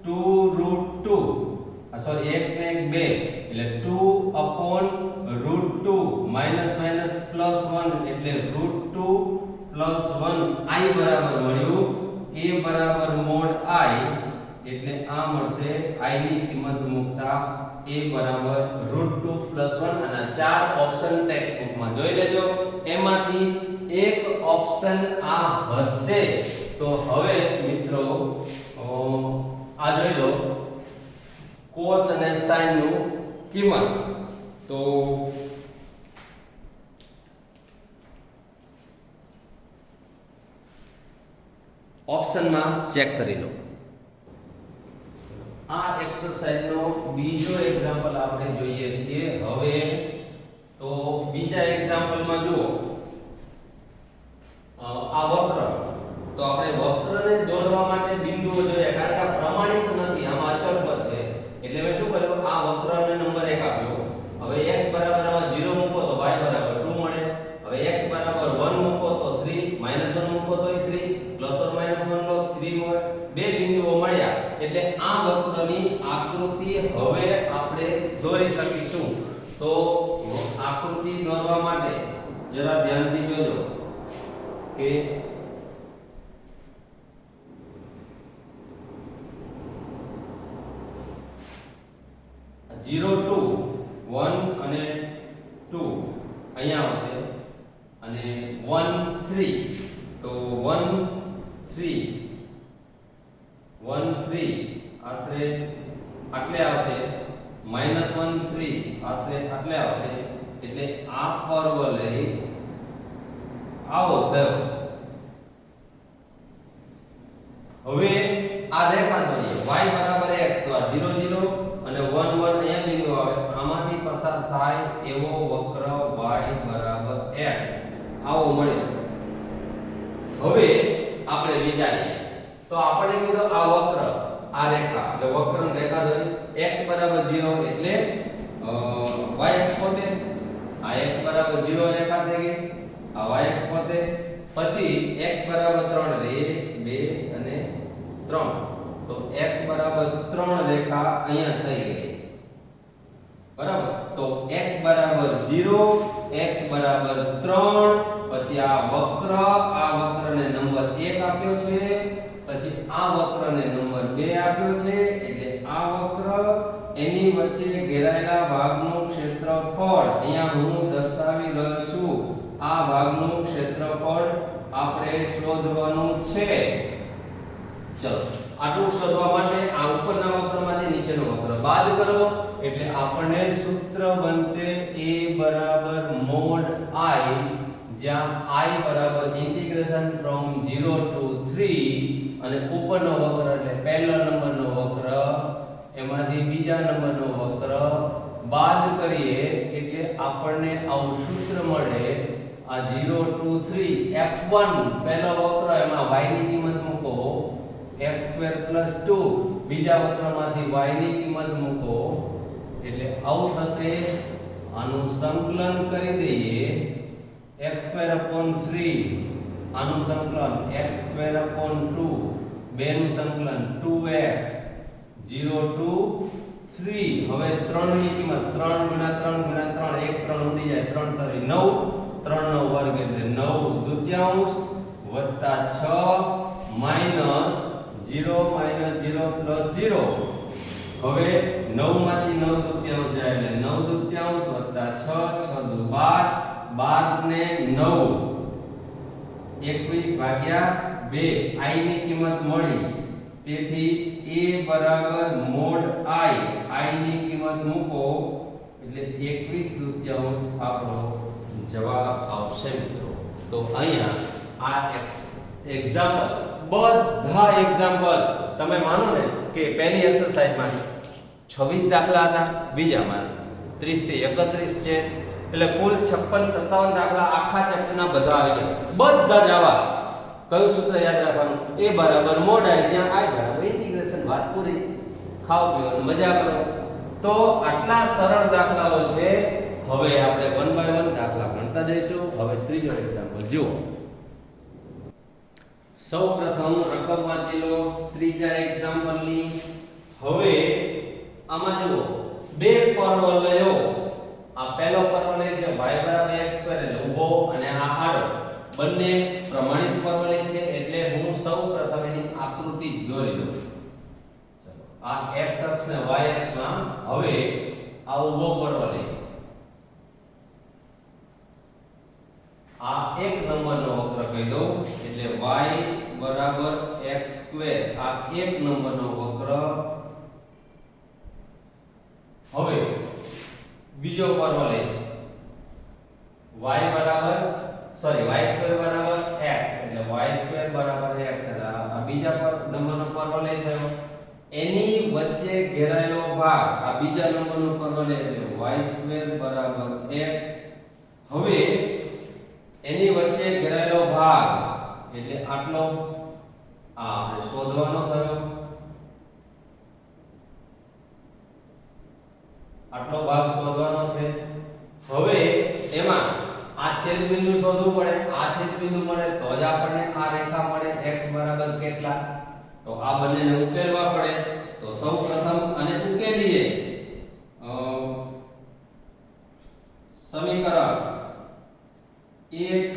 [SPEAKER 1] 2√2, સોરી 1 ને 1 2, એટલે 2/√2 -+1 એટલે √2 + 1. I બરાબર મળ્યું A mod i એટલે આ મળશે i ની કિંમત મૂકતા a બરાબર √2 + 1 અને ચાર ઓપ્શન ટેક્સ્ટ બુકમાં જોઈ લેજો એમાંથી એક ઓપ્શન આ હશે તો હવે મિત્રો આ જોઈ લો cos અને sin નું કિંમત તો ઓપ્શન માં ચેક કરી લો આ એક્સરસાઇઝ નો બીજો એક્ઝામ્પલ આપણે જોઈએ છીએ હવે તો બીજા એક્ઝામ્પલ માં જુઓ આ વક્ર તો આપણે વક્રને દોરવા માટે બિંદુઓ જોઈએ કારણ કે આ પ્રમાણિત નથી આમાં અચળ પદ છે એટલે મેં શું કર્યું આ વક્રને નંબર 1 આપ્યો હવે x બરાબર આમાં 0 મૂકો તો y બરાબર 2 મળે હવે x બરાબર 1 મૂકો તો 3 -1 મૂકો તો 3 +or -1 લો 3 મળે બે બિંદુઓ મળ્યા એટલે આ વક્રની આકૃતિ હવે આપણે દોરી શકીશું તો આકૃતિ દોરવા માટે જરા ધ્યાનથી જોજો કે 0 2 1 અને 2 અહીંયા આવશે અને 1 3 તો 1 3 1 3 આશરે આટલે આવશે -1 3 આશરે આટલે આવશે એટલે આ પરવલય આવો થયો હવે આ રેખા દોરીએ y બરાબર x તો આ 0 0 અને 1 1 અહીંયા બિંદુ આવે આમાંથી પસાર થાય એવો વક્ર y બરાબર x આવો મળે હવે આપણે વિચારીએ તો આપણે કીધું આ વક્ર આ રેખા એટલે વક્રની રેખા દોરી x બરાબર 0 એટલે yx પોતે આ x બરાબર 0 રેખા થઈ ગઈ આ yx પોતે પછી x બરાબર 3 એટલે 1 2 અને 3 તો x બરાબર 3 રેખા અહીંયા થઈ ગઈ બરાબર તો x બરાબર 0 x બરાબર 3 પછી આ વક્રને નંબર 1 આપ્યો છે પછી આ વક્રને નંબર 2 આપ્યો છે એટલે આ વક્ર એની વચ્ચે ઘેરાયેલા ભાગનું ક્ષેત્રફળ અહીંયા હું દર્શાવી રહ્યો છું આ ભાગનું ક્ષેત્રફળ આપણે શોધવાનું છે ચલો આટલું શોધવા માટે આ ઉપરના વક્રમાંથી નીચેનો વક્ર બાદ કરો એટલે આપણને સૂત્ર બનશે a બરાબર mod I જ્યાં I બરાબર ઇન્ટિગ્રેશન ફ્રોમ 0 to 3 અને ઉપરનો વક્ર એટલે પહેલા નંબરનો વક્ર એમાંથી બીજા નંબરનો વક્ર બાદ કરીએ એટલે આપણને આવું સૂત્ર મળે આ 0 to 3 f1 પહેલો વક્ર એમાં y ની કિંમત મૂકો x² + 2 બીજા વક્રમાંથી y ની કિંમત મૂકો એટલે આવું થશે આનું સંકલન કરી દઈએ x²/3 આનું સંકલન x²/2 બેનું સંકલન 2x 0 to 3 હવે 3 ની કિંમત 3 * 3 * 3 1 3 ઉડી જાય 3 તરી 9 3 નો વર્ગ એટલે 9 દુત્યાંશ વત્તા 6 માઈનસ 0 - 0 + 0 હવે 9 માંથી 9 દુત્યાંશ જાય એટલે 9 દુત્યાંશ વત્તા 6 6 દુ 12 12 ને 9 21 ભાગ્યા 2 i ની કિંમત મળી તેથી a બરાબર mod I ની કિંમત મૂકો એટલે 21 દુત્યાંશ આપણો જવાબ આવશે મિત્રો તો અહીંયા આ એક્ઝામ્પલ બધા એક્ઝામ્પલ તમે માનો ને કે પહેલી એક્સરસાઇઝમાં 26 દાખલા હતા બીજામાં 30 થી 31 છે એટલે કુલ 56 57 દાખલા આખા ચેપ્ટરના બધા આવી ગયા બધા જ આવા કયું સૂત્ર યાદ રાખવાનું a બરાબર mod I જ્યાં I બરાબર ઇન્ટિગ્રેશન વાત પૂરી ખાઓ પીઓ મજા કરો તો આટલા સરળ દાખલાઓ છે હવે આપણે 1 બાય 1 દાખલા ગણતા જઈશું હવે ત્રીજો એક્ઝામ્પલ જુઓ સૌપ્રથમ રકમ વાંચી લો ત્રીજા એક્ઝામ્પલની હવે આમાં જુઓ બે પરવલયો આ પહેલો પરવલય છે y બરાબર x² એટલે ઊભો અને આ આડો બંને પ્રમાણિત પરવલય છે એટલે હું સૌપ્રથમ એની આકૃતિ દોરી દો. ચલો આ x અક્ષ ને y અક્ષ માં હવે આ ઊભો પરવલય આ એક નંબરનો વક્ર કહી દો એટલે y બરાબર x². આ એક નંબરનો વક્ર. હવે બીજો પરવલય y બરાબર y² બરાબર x એટલે y² બરાબર x એટલે આ બીજા નંબરનો પરવલય થયો. એની વચ્ચે ઘેરાયેલો ભાગ આ બીજા નંબરનો પરવલય એટલે y² બરાબર x. હવે એની વચ્ચે ઘેરાયેલો ભાગ એટલે આટલો આ આપણે શોધવાનો થયો. આટલો ભાગ શોધવાનો છે. હવે એમાં આ છેદબિંદુ શોધવું પડે. આ છેદબિંદુ મળે તો જ આપણને આ રેખા મળે x બરાબર કેટલા. તો આ બંનેને ઉકેલવા પડે. તો સૌપ્રથમ આને ઉકેલીએ. સમીકરણ 1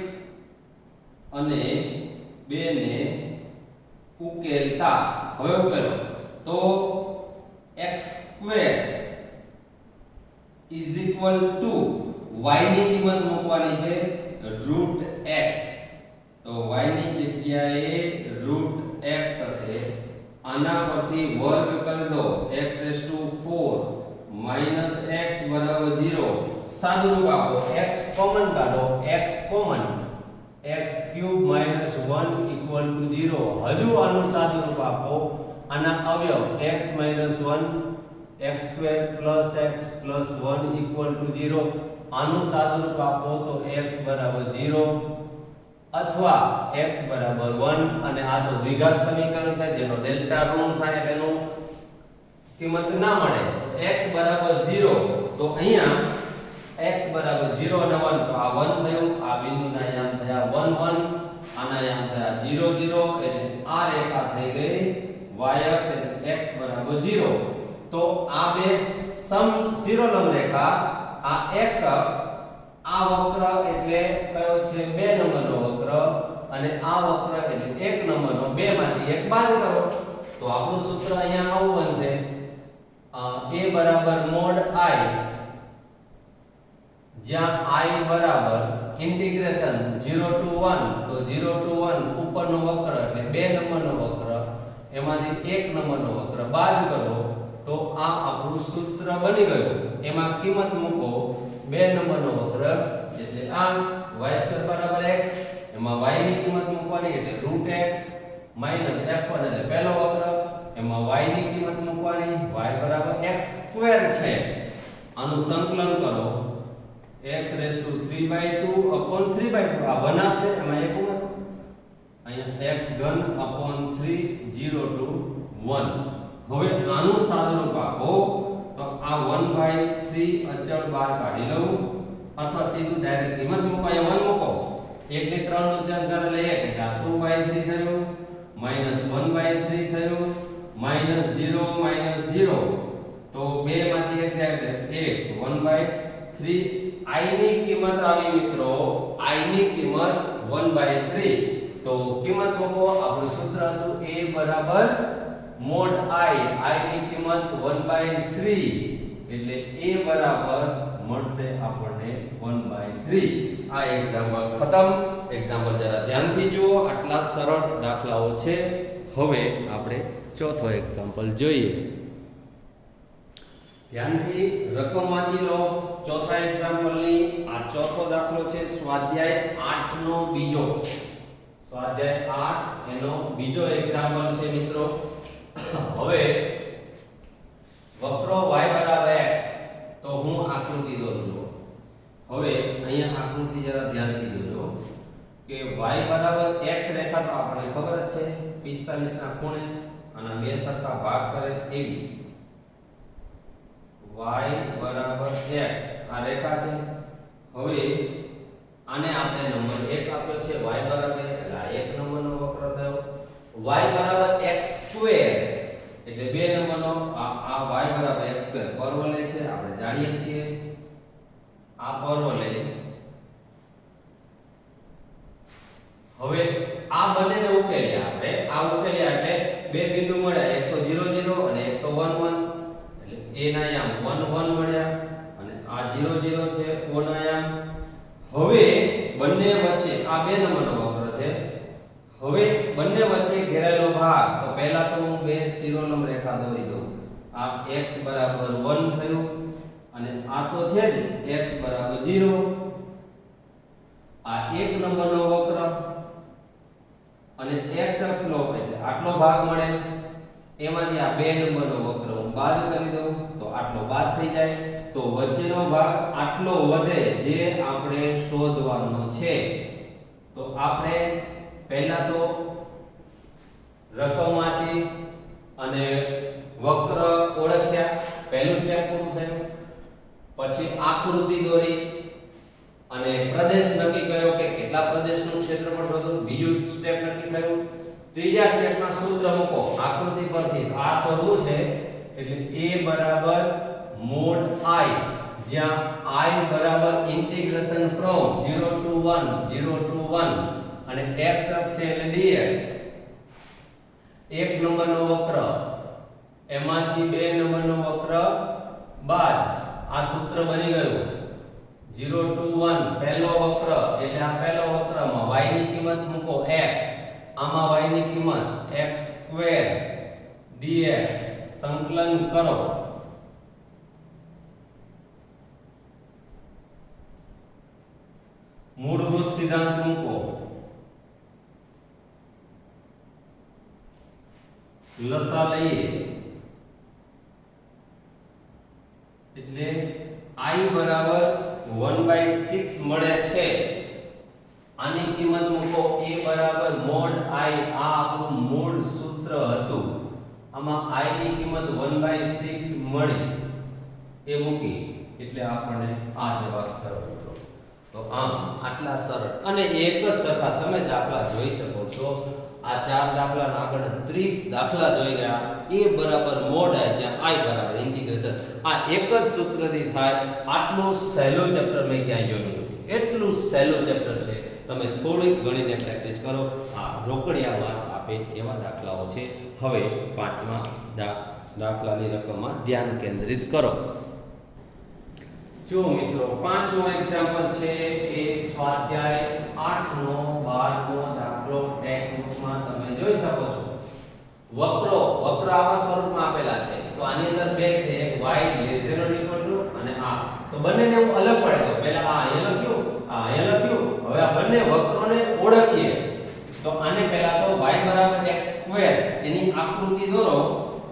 [SPEAKER 1] અને 2 ને ઉકેલતા હવે ઉકેલો તો x² is equal to y ની કિંમત મૂકવાની છે √x. તો y ની જગ્યાએ √x થશે. આના પરથી વર્ગ કરી દો x⁴ - x બરાબર 0. સાદું રૂપ આપો x કોમન કાઢો. x common x³ - 1 = 0. હજુ આનું સાદું રૂપ આપો. આના અવયવ x - 1 x² + x + 1 = 0. આનું સાદું રૂપ આપો તો x બરાબર 0 અથવા x બરાબર 1. અને આ તો દ્વિઘાત સમીકરણ છે જેનો ડેલ્ટા ઋણ થાય એટલે એનું કિંમત ના મળે. x બરાબર 0 તો અહીંયા x બરાબર 0 અને 1 તો આ 1 થયું. આ બિંદુના અહીંયા થયા 1 1 આના અહીંયા થયા 0 0 એટલે આ રેખા થઈ ગઈ y અક્ષ એટલે x બરાબર 0. તો આ બે શિરોલંબ રેખા આ x અક્ષ આ વક્ર એટલે કયો છે 2 નંબરનો વક્ર અને આ વક્ર એટલે 1 નંબરનો. 2 માંથી 1 બાદ કરો તો આપણું સૂત્ર અહીંયા આવું બનશે a બરાબર mod I જ્યાં I બરાબર ઇન્ટિગ્રેશન 0 to 1 તો 0 to 1 ઉપરનો વક્ર એટલે 2 નંબરનો વક્ર એમાંથી 1 નંબરનો વક્ર બાદ કરો તો આ આપણું સૂત્ર બની ગયું. એમાં કિંમત મૂકો 2 નંબરનો વક્ર એટલે આ y² બરાબર x. એમાં y ની કિંમત મૂકવાની એટલે √x - f1 એટલે પહેલો વક્ર. એમાં y ની કિંમત મૂકવાની y બરાબર x² છે. આનું સંકલન કરો x⁵3/2 / 3/2 આ 1 છે એમાં 1 ઉમેરો. અહીંયા x3/3 0 to 1. હવે આનું સાદુરૂપ આપો તો આ 1/3 અચળ બહાર કાઢી લઉં અથવા સીધું ડાયરેક્ટ કિંમત મૂકો. અહીંયા 1 મૂકો. 1 ને 3 નો ત્યાં કરે એટલે 1 એટલે આ 2/3 થયું -1/3 થયું -0 તો 2 માંથી 1 જાય એટલે 1/3. I ની કિંમત આવી મિત્રો. I ની કિંમત 1/3. તો કિંમત મૂકો. આપણું સૂત્ર હતું a બરાબર mod I. I ની કિંમત 1/3 એટલે a બરાબર મળશે આપણને 1/3. આ એક્ઝામ્પલ ખતમ. એક્ઝામ્પલ જરા ધ્યાનથી જુઓ. આટલા સરળ દાખલાઓ છે. હવે આપણે ચોથો એક્ઝામ્પલ જોઈએ. ધ્યાનથી રકમ વાંચી લો ચોથા એક્ઝામ્પલની. આ ચોથો દાખલો છે સ્વાધ્યાય 8 નો બીજો. સ્વાધ્યાય 8 એનો બીજો એક્ઝામ્પલ છે મિત્રો. હવે વક્રો y બરાબર x તો હું આકૃતિ દોરું છું. હવે અહીંયા આકૃતિ જરા ધ્યાનથી જોજો કે y બરાબર x રેખા તો આપણને ખબર જ છે 45 ના ખૂણે અને બે સરખા ભાગ કરે એવી y બરાબર x આ રેખા છે. હવે આને આપણે નંબર 1 આપ્યો છે y બરાબર એટલે આ 1 નંબરનો વક્ર થયો. y બરાબર x² એટલે 2 નંબરનો આ y બરાબર x² પરવલય છે આપણે જાણીએ છીએ. આ પરવલય હવે આ બંનેને ઉકેલ્યા આપણે. આ ઉકેલ્યા એટલે 2 બે બિંદુ મળ્યા, એક તો 0 0 અને એક તો 1 1, એટલે a ના યામ 1 1 મળ્યા અને આ 0 0 છે o ના યામ. હવે બંને વચ્ચે આ 2 નંબરનો વક્ર છે. હવે બંને વચ્ચે ઘેરાયેલો ભાગ, તો પહેલા તો હું બે શિરોલંબ રેખા દોરી દઉં. આ x બરાબર 1 થયું અને આ તો છે જ x બરાબર 0. આ 1 નંબરનો વક્ર અને x અક્ષ લો એટલે આટલો ભાગ મળે. એમાંથી આ 2 નંબરનો વક્ર હું બાદ કરી દઉં તો આટલો બાદ થઈ જાય. તો વચ્ચેનો ભાગ આટલો વધે જે આપણે શોધવાનો છે. તો આપણે પહેલા તો રકમ વાંચી અને વક્ર ઓળખ્યા, પહેલું સ્ટેપ પૂરું થયું. પછી આકૃતિ દોરી અને પ્રદેશ નક્કી કર્યો કે કેટલા પ્રદેશનું ક્ષેત્રફળ શોધવું. બીજું સ્ટેપ નક્કી થયું. ત્રીજા સ્ટેપમાં સૂત્ર મૂકો આકૃતિ પરથી. આ શોધવું છે એટલે a બરાબર mod I, જ્યાં I બરાબર ઇન્ટિગ્રેશન ફ્રોમ 0 to 1 અને x અક્ષ છે એટલે dx. 1 નંબરનો વક્ર એમાંથી 2 નંબરનો વક્ર બાદ આ સૂત્ર બની ગયું. 0 to 1 પહેલો વક્ર એટલે આ પહેલો વક્રમાં y ની કિંમત મૂકો x, આમાં y ની કિંમત x² dx સંકલન કરો. મૂળભૂત સિદ્ધાંત મૂકો. લસા લઈએ એટલે I બરાબર 1/6 મળે છે. આની કિંમત મૂકો a બરાબર mod I. આ આપણું મૂળ સૂત્ર હતું. આમાં I ની કિંમત 1/6 મળી એ મૂકી એટલે આપણને આ જવાબ થયો. તો આમ આટલા સરળ અને એક જ સરખા તમે દાખલા જોઈ શકો છો. આ 4 દાખલાના આગળ 30 દાખલા જોઈ ગયા. a બરાબર mod I, જ્યાં I બરાબર ઇન્ટિગ્રેશન. આ એક જ સૂત્રથી થાય. આટલું સહેલું ચેપ્ટર મેં ક્યાંય જોયું નથી. એટલું સહેલું ચેપ્ટર છે. તમે થોડીક ગણીને પ્રેક્ટિસ કરો. આ રોકડિયા વાત આપે એવા દાખલાઓ છે. હવે પાંચમા દાખલાની રકમમાં ધ્યાન કેન્દ્રિત કરો. જો મિત્રો પાંચમો એક્ઝામ્પલ છે એ સ્વાધ્યાય 8 નો 12મો દાખલો ટેક્સ્ટબુકમાં તમે જોઈ શકો છો. વક્રો આવા સ્વરૂપમાં આપેલા છે. તો આની અંદર બે છે, એક y <= અને આ. તો બંનેને હું અલગ પડે તો પહેલા આ અહીંયા લખ્યું, આ અહીંયા લખ્યું. હવે આ બંને વક્રોને ઓળખીએ. તો આને પહેલા તો y બરાબર x² એની આકૃતિ દોરો.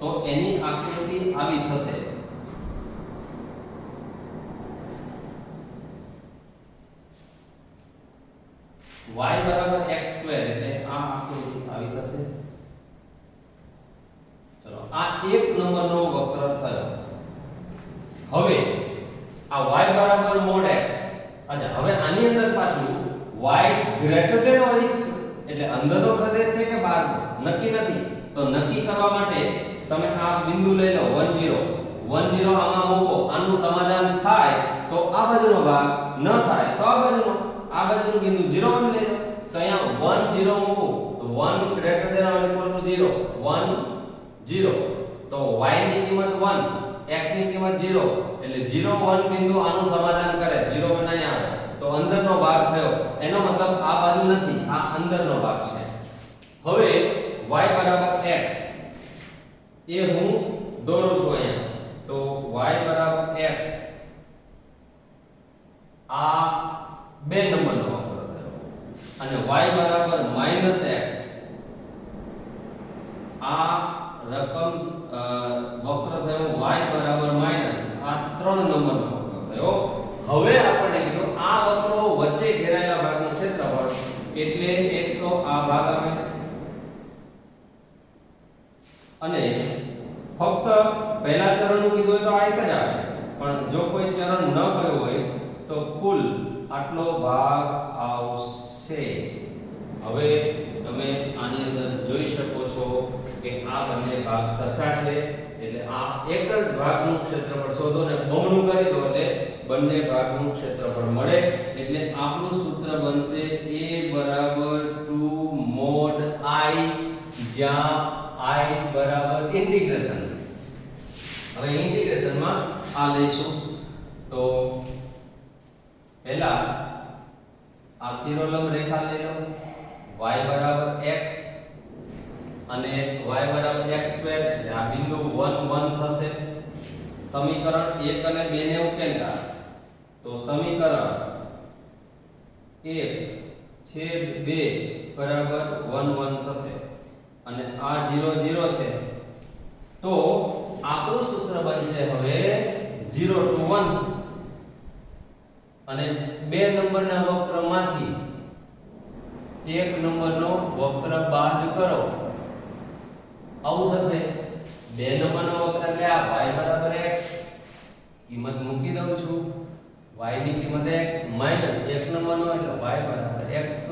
[SPEAKER 1] તો એની આકૃતિ આવી થશે. y બરાબર x² એટલે આ આકૃતિ આવી થશે. ચલો આ 1 નંબરનો વક્ર થયો. હવે આ y બરાબર mod x. અચ્છા, હવે આની અંદર પાછું y > એટલે અંદરનો પ્રદેશ છે કે બહારનો નક્કી નથી. તો નક્કી કરવા માટે તમે આ બિંદુ લઈ લો 1 0 આમાં મૂકો. આનું સમાધાન થાય તો આ બાજુનો ભાગ, ન થાય તો આ બાજુનો. આ બાજુનું બિંદુ 0 1 લઈ લો. તો અહીંયા 1 0 મૂકો તો 1 > 0 1 0. તો y ની કિંમત 1, x ની કિંમત 0 એટલે 0 1 બિંદુ આનું સમાધાન કરે. 0 1 અહીંયા આવે તો અંદરનો ભાગ થયો. એનો મતલબ આ બાજુ નથી, આ અંદરનો ભાગ છે. હવે y બરાબર x એ હું દોરું છું અહીંયા. તો y બરાબર x આ 2 નંબરનો વક્ર થયો. અને y બરાબર -x આ રકમ વક્ર થયો. y બરાબર માઈનસ આ 3 નંબરનો વક્ર થયો. હવે આપણે કીધું આ વક્રો વચ્ચે ઘેરાયેલા ભાગનું ક્ષેત્રફળ એટલે એક તો આ ભાગ આવે અને ફક્ત પહેલા ચરણનું કીધું હોય તો આ એક જ આવે. પણ જો કોઈ ચરણ ન કયો હોય તો કુલ આટલો ભાગ આવશે. હવે તમે આની અંદર જોઈ શકો છો કે આ બંને ભાગ સરખા છે. એટલે આ એક જ ભાગનું ક્ષેત્રફળ શોધો ને બમણું કરી દો એટલે બંને ભાગનું ક્ષેત્રફળ મળે. એટલે આપણું સૂત્ર બનશે a = 2 mod I, જ્યાં I ઇન્ટિગ્રેશન. હવે ઇન્ટિગ્રેશનમાં આ લઈશું તો પહેલા આ શિરોલંબ રેખા લઈ લો y બરાબર x અને y બરાબર x² એટલે આ બિંદુ 1 1 થશે. સમીકરણ 1 અને 2 ને ઉકેલતા તો સમીકરણ 1/2 બરાબર 1 1 થશે અને આ 0 0 છે તો આપણું સૂત્ર બનશે હવે 0 to 1 અને 2 નંબરના વક્રમાંથી 1 નંબરનો વક્ર બાદ કરો આવું થશે. 2 નંબરનો વક્ર એટલે આ y બરાબર x કિંમત મૂકી દઉં છું y ની કિંમત x માઈનસ 1 નંબરનો એટલે y બરાબર x²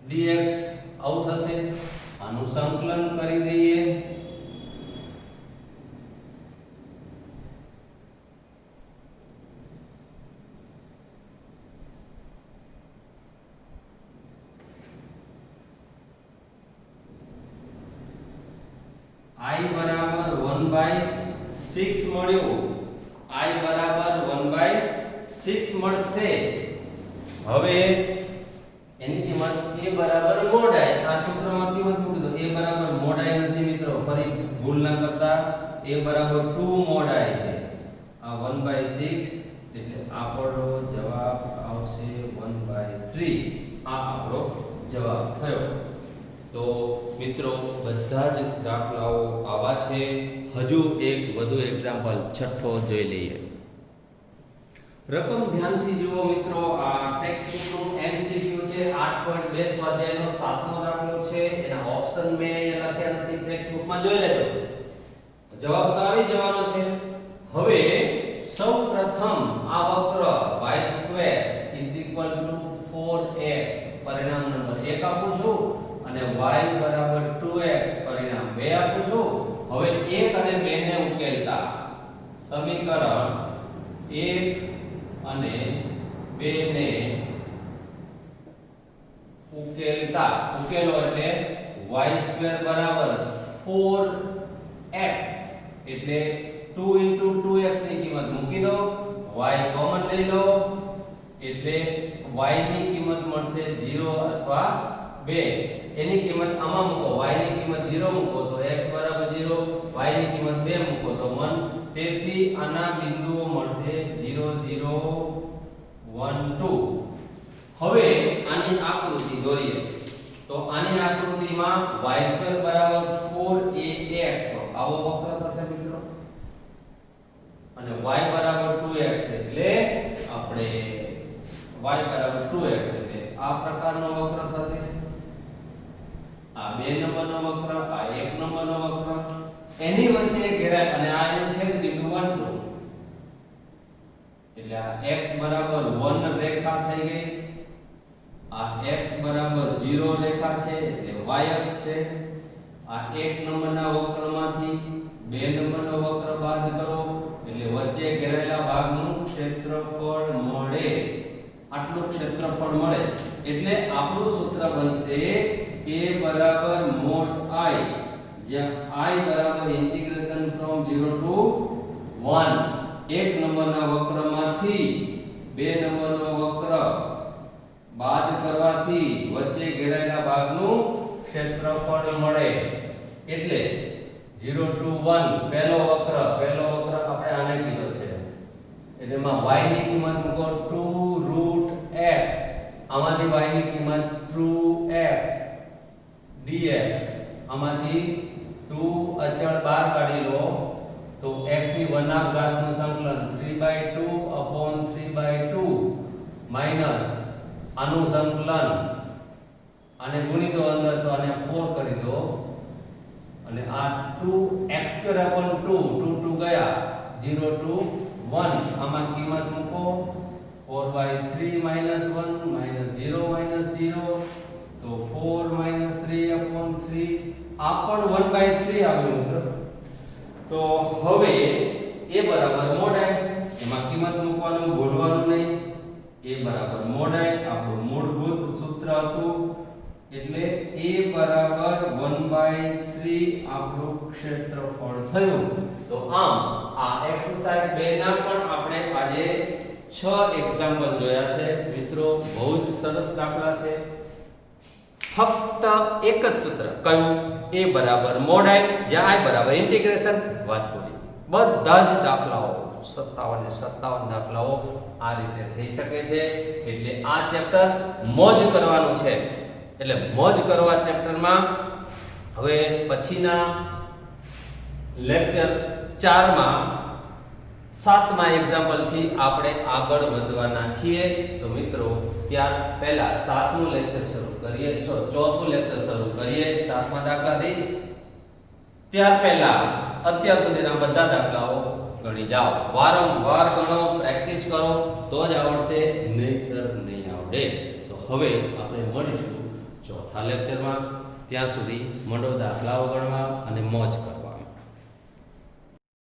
[SPEAKER 1] dx આવું થશે. આનું સંકલન કરી દઈએ I બરાબર 1/6 મળ્યું. I બરાબર 1/6 મળશે. હવે એની કિંમત a બરાબર mod I. આ સૂત્રમાં કિંમત મૂકી દો. a બરાબર mod I નથી મિત્રો, ફરી ભૂલ ના કરતા. a બરાબર 2 mod I છે. આ 1/6 એટલે આપણો જવાબ આવશે 1/3. આ આપણો જવાબ થયો. તો મિત્રો બધા જ દાખલાઓ આવા છે. હજુ એક વધુ એક્ઝામ્પલ છઠ્ઠો જોઈ લઈએ. રકમ ધ્યાનથી જુઓ મિત્રો. આ ટેક્સ્ટબુકનું MCQ છે. 8.2 સ્વાધ્યાયનો 7મો દાખલો છે. એના ઓપ્શન મેં અહીંયા લખ્યા નથી, ટેક્સ્ટબુકમાં જોઈ લેજો. જવાબ તો આવી જવાનો છે. હવે સૌપ્રથમ આ વક્ર y² = 4x પરિણામ નંબર 1 આપું છું અને y બરાબર 2x પરિણામ 2 આપું છું. હવે 1 અને 2 ને ઉકેલતા સમીકરણ 1 અને 2 ને ઉકેલતા ઉકેલો એટલે y² બરાબર 4x એટલે 2 * 2x ની કિંમત મૂકી દો, y કોમન લઈ લો એટલે y ની કિંમત મળશે 0 અથવા 2. એની કિંમત આમાં મૂકો, y ની કિંમત 0 મૂકો તો x બરાબર 0, y ની કિંમત 2 મૂકો તો 1. તેથી આના બિંદુઓ મળશે 0 0 1 2. હવે આની આકૃતિ દોરીએ તો આની આકૃતિમાં y² બરાબર 4ax તો આવો વક્ર થશે મિત્રો અને y બરાબર 2x એટલે આપણે y બરાબર 2x એટલે આ પ્રકારનો વક્ર થશે. આ 2 નંબરનો વક્ર, આ 1 નંબરનો વક્ર, એની વચ્ચે ઘેરાય અને આ એનું છેદ બિંદુ 1 2 એટલે આ x બરાબર 1 રેખા થઈ ગઈ. આ x બરાબર 0 રેખા છે એટલે y અક્ષ છે. આ 1 નંબરના વક્રમાંથી 2 નંબરનો વક્ર બાદ કરો એટલે વચ્ચે ઘેરાયેલા ભાગનું ક્ષેત્રફળ મળે. આટલું ક્ષેત્રફળ મળે એટલે આપણું સૂત્ર બનશે a બરાબર mod I, જ્યાં I બરાબર ઇન્ટિગ્રેશન ફ્રોમ 0 to 1. 1 નંબરના વક્રમાંથી 2 નંબરનો વક્ર બાદ કરવાથી વચ્ચે ઘેરાયેલા ભાગનું ક્ષેત્રફળ મળે. એટલે 0 to 1 પહેલો વક્ર આપણે આને કીધો છે એટલે એમાં y ની કિંમત મૂકો 2√x, આમાંથી y ની કિંમત 2x dx, આમાંથી 2 અચળ બહાર કાઢી લો તો x ની 1/2 ઘાતનું સંકલન 3/2/3/2 માઈનસ આનું સંકલન આને ગુણી દો અંદર તો આને 4 કરી દો અને આ 2x²/2 2 ગયા 0 to 1 આમાં કિંમત મૂકો 4/3 - 1 -0 -0 તો 4 - 3/3 આ પણ 1/3 આવ્યું મિત્રો. તો હવે a બરાબર mod I, એમાં કિંમત મૂકવાનું ભૂલવાનું નહીં. a બરાબર mod I આપણું મૂળભૂત સૂત્ર હતું એટલે a બરાબર 1/3 આપણું ક્ષેત્રફળ થયું. તો આમ આ એક્સરસાઇઝ 2 ના પણ આપણે આજે 6 એક્ઝામ્પલ જોયા છે મિત્રો. બહુ જ સરસ દાખલા છે. ફક્ત એક જ સૂત્ર કયું? a બરાબર મોડ i જ્યાં i બરાબર ઇન્ટિગ્રેશન વાત પૂરી. બધા જ દાખલાઓ 57 ને 57 દાખલાઓ આ રીતે થઈ શકે છે. એટલે આ ચેપ્ટર મોજ કરવાનું છે. એટલે મોજ કરવા ચેપ્ટરમાં હવે પછીના લેક્ચર 4 માં 7મા એક્ઝામ્પલ થી આપણે આગળ વધવાના છીએ. તો મિત્રો ત્યાર પહેલા 7મું લેક્ચર શરૂ કરીએ. ચોથું લેક્ચર શરૂ કરીએ 7મા દાખલાથી. ત્યાર પહેલા અત્યાર સુધીના બધા દાખલાઓ ગણી જાઓ. વારંવાર ગણો, પ્રેક્ટિસ કરો તો જ આવડશે, નહીંતર નહીં આવડે. તો હવે આપણે મળીશું ચોથા લેક્ચરમાં. ત્યાં સુધી મંડો દાખલાઓ ગણવા અને મોજ કરવા.